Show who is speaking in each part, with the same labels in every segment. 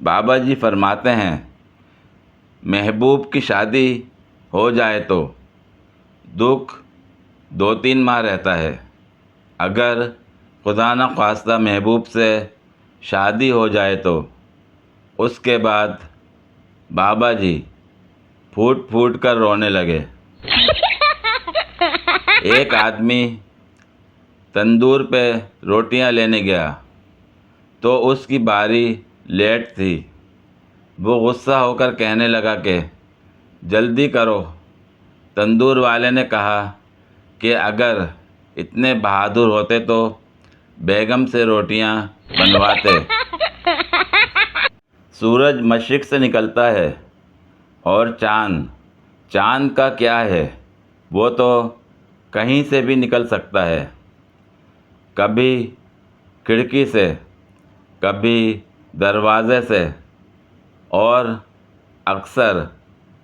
Speaker 1: بابا جی فرماتے ہیں محبوب کی شادی ہو جائے تو دکھ 2-3 ماہ رہتا ہے، اگر خدا نخواستہ محبوب سے شادی ہو جائے تو اس کے بعد بابا جی پھوٹ پھوٹ کر رونے لگے۔ ایک آدمی تندور پہ روٹیاں لینے گیا تو اس کی باری لیٹ تھی۔ وہ غصہ ہو کر کہنے لگا کہ جلدی کرو۔ تندور والے نے کہا کہ اگر اتنے بہادر ہوتے تو بیگم سے روٹیاں بنواتے۔ سورج مشرق سے نکلتا ہے اور چاند کا کیا ہے، وہ تو کہیں سے بھی نکل سکتا ہے، کبھی کھڑکی سے، کبھی دروازے سے، اور اکثر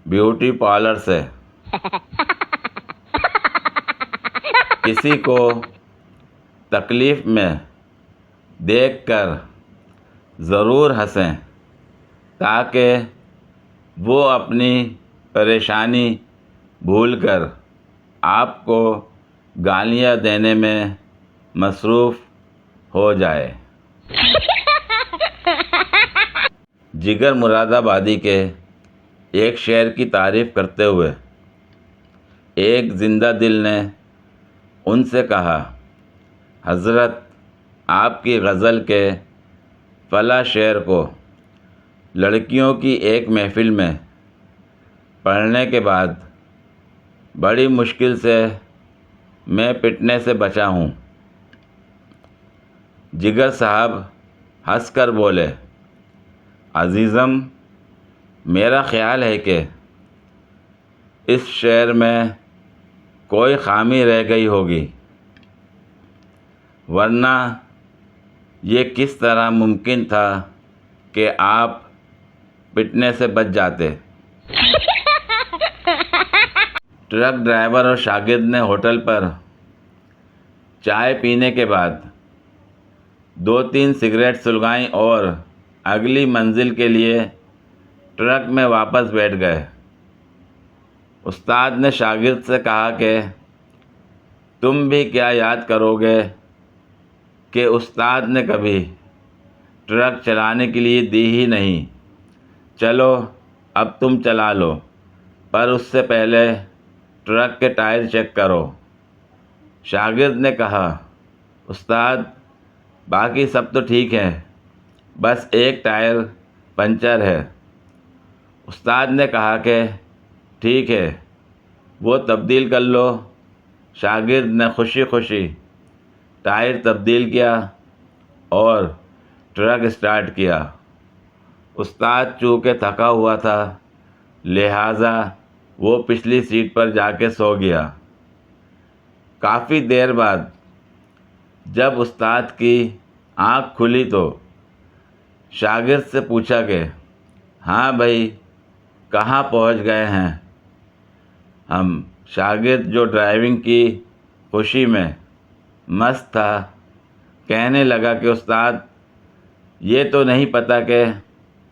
Speaker 1: بیوٹی پارلر سے۔ کسی کو تکلیف میں دیکھ کر ضرور ہنسیں تاکہ وہ اپنی پریشانی بھول کر آپ کو گالیاں دینے میں مصروف ہو جائے۔ جگر مراد آبادی کے ایک شعر کی تعریف کرتے ہوئے ایک زندہ دل نے ان سے کہا، حضرت آپ کی غزل کے فلاں شعر کو لڑکیوں کی ایک محفل میں پڑھنے کے بعد بڑی مشکل سے میں پٹنے سے بچا ہوں۔ جگر صاحب ہنس کر بولے، عزیزم، میرا خیال ہے کہ اس شعر میں کوئی خامی رہ گئی ہوگی، ورنہ یہ کس طرح ممکن تھا کہ آپ پٹنے سے بچ جاتے۔ ٹرک ڈرائیور اور شاگرد نے ہوٹل پر چائے پینے کے بعد 2-3 سگریٹ سلگائیں اور اگلی منزل کے لیے ٹرک میں واپس بیٹھ گئے۔ استاد نے شاگرد سے کہا کہ تم بھی کیا یاد کرو گے کہ استاد نے کبھی ٹرک چلانے کے لیے دی ہی نہیں، چلو اب تم چلا لو، پر اس سے پہلے ٹرک کے ٹائر چیک کرو۔ شاگرد نے کہا، استاد باقی سب تو ٹھیک ہے، بس ایک ٹائر پنچر ہے۔ استاد نے کہا کہ ٹھیک ہے، وہ تبدیل کر لو۔ شاگرد نے خوشی خوشی ٹائر تبدیل کیا اور ٹرک اسٹارٹ کیا۔ استاد چونکہ تھکا ہوا تھا لہٰذا وہ پچھلی سیٹ پر جا کے سو گیا۔ کافی دیر بعد جب استاد کی آنکھ کھلی تو شاگرد سے پوچھا کہ ہاں بھائی، کہاں پہنچ گئے ہیں ہم؟ شاگرد جو ڈرائیونگ کی خوشی میں مست تھا کہنے لگا کہ استاد یہ تو نہیں پتہ کہ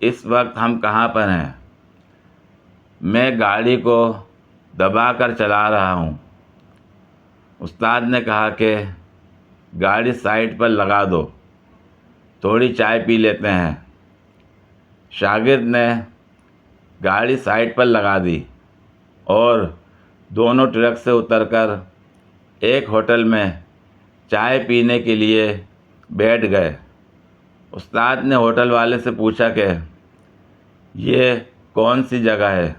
Speaker 1: اس وقت ہم کہاں پر ہیں، میں گاڑی کو دبا کر چلا رہا ہوں۔ استاد نے کہا کہ گاڑی سائڈ پر لگا دو، تھوڑی چائے پی لیتے ہیں۔ شاگرد نے گاڑی سائڈ پر لگا دی اور دونوں ٹرک سے اتر کر ایک ہوٹل میں چائے پینے کے لیے بیٹھ گئے۔ استاد نے ہوٹل والے سے پوچھا کہ یہ کون سی جگہ ہے؟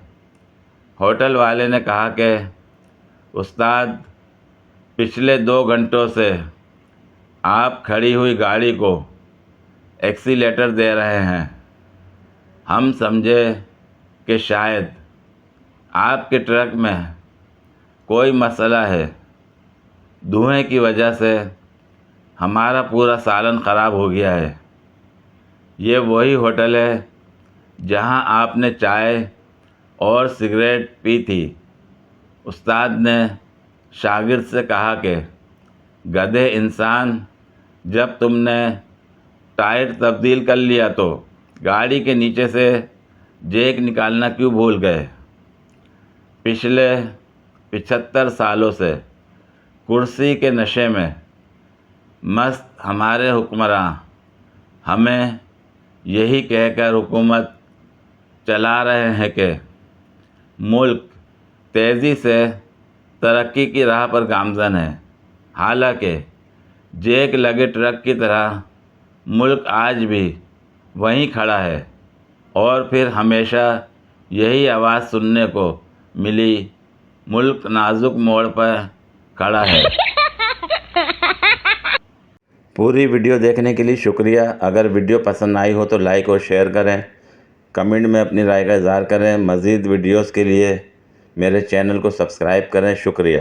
Speaker 1: ہوٹل والے نے کہا کہ استاد پچھلے 2 گھنٹوں سے آپ کھڑی ہوئی گاڑی کو ایکسیلیٹر دے رہے ہیں، ہم سمجھے کہ شاید آپ کے ٹرک میں کوئی مسئلہ ہے، دھوئیں کی وجہ سے ہمارا پورا سالن خراب ہو گیا ہے۔ یہ وہی ہوٹل ہے جہاں آپ نے چائے اور سگریٹ پی تھی۔ استاد نے شاگرد سے کہا کہ گدھے انسان، جب تم نے ٹائر تبدیل کر لیا تو گاڑی کے نیچے سے جیک نکالنا کیوں بھول گئے؟ پچھلے 75 سالوں سے کرسی کے نشے میں مست ہمارے حکمراں ہمیں یہی کہہ کر حکومت چلا رہے ہیں کہ ملک تیزی سے ترقی کی راہ پر گامزن ہے، حالانکہ جیک لگے ٹرک کی طرح ملک آج بھی وہیں کھڑا ہے۔ اور پھر ہمیشہ یہی آواز سننے کو ملی، ملک نازک موڑ پر کھڑا ہے۔ پوری ویڈیو دیکھنے کے لیے شکریہ۔ اگر ویڈیو پسند آئی ہو تو لائک اور شیئر کریں، کمنٹ میں اپنی رائے کا اظہار کریں۔ مزید ویڈیوز کے لیے میرے چینل کو سبسکرائب کریں۔ شکریہ۔